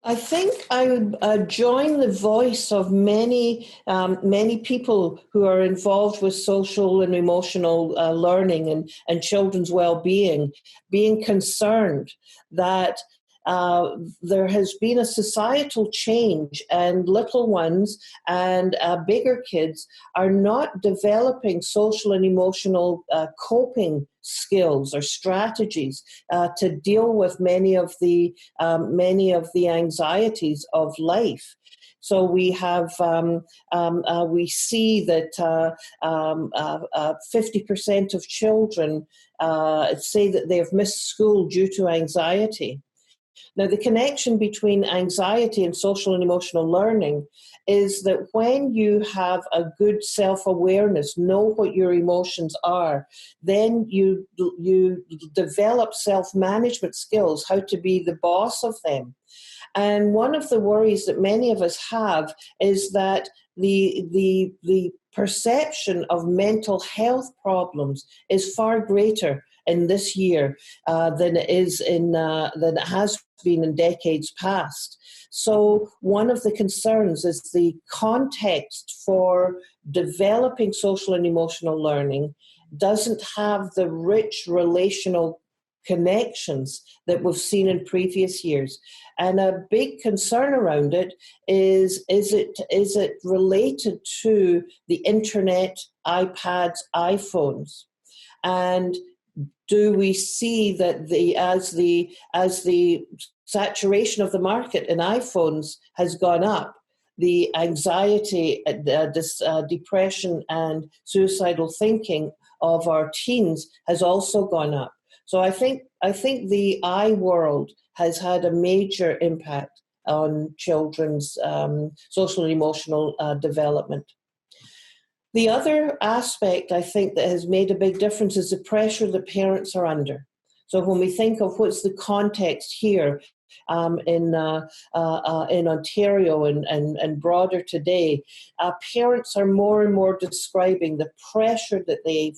I think I would join the voice of many people who are involved with social and emotional learning and children's well-being, being concerned that there has been a societal change, and little ones and bigger kids are not developing social and emotional coping skills or strategies to deal with many of the anxieties of life. So we have, we see that 50% of children say that they have missed school due to anxiety. Now, the connection between anxiety and social and emotional learning is that when you have a good self-awareness, know what your emotions are, then you develop self-management skills, how to be the boss of them. And one of the worries that many of us have is that the perception of mental health problems is far greater in this year than it has been in decades past. So one of the concerns is the context for developing social and emotional learning doesn't have the rich relational connections that we've seen in previous years. And a big concern around it is it related to the internet, iPads, iPhones? And do we see that as the saturation of the market in iPhones has gone up, the anxiety, depression, and suicidal thinking of our teens has also gone up? So I think the I world has had a major impact on children's social and emotional development. The other aspect I think that has made a big difference is the pressure that parents are under. So when we think of what's the context here in Ontario and broader today, parents are more and more describing the pressure that they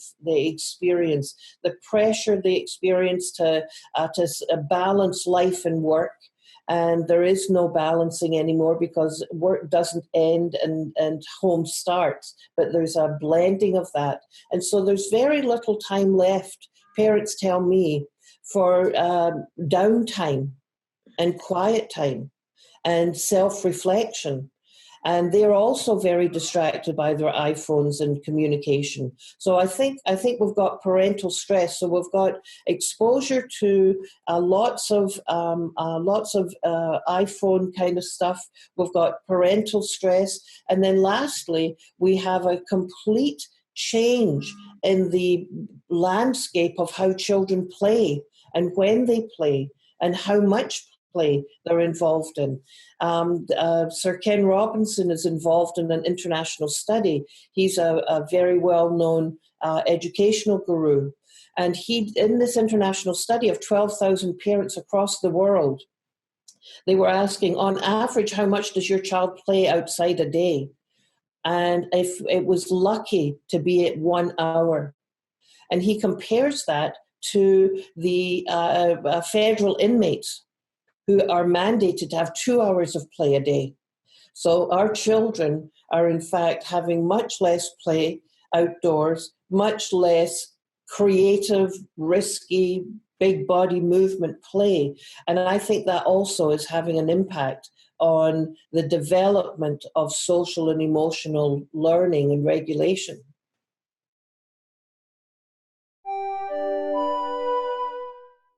experience, the pressure they experience to balance life and work. And there is no balancing anymore because work doesn't end and home starts, but there's a blending of that. And so there's very little time left, parents tell me, for downtime and quiet time and self-reflection. And they're also very distracted by their iPhones and communication. So I think we've got parental stress. So we've got exposure to lots of iPhone kind of stuff. We've got parental stress, and then lastly, we have a complete change in the landscape of how children play and when they play and how much play they're involved in. Sir Ken Robinson is involved in an international study. He's a very well-known educational guru. And in this international study of 12,000 parents across the world, they were asking, on average, how much does your child play outside a day? And if it was lucky to be at 1 hour. And he compares that to the federal inmates who are mandated to have 2 hours of play a day. So our children are in fact having much less play outdoors, much less creative, risky, big body movement play. And I think that also is having an impact on the development of social and emotional learning and regulation.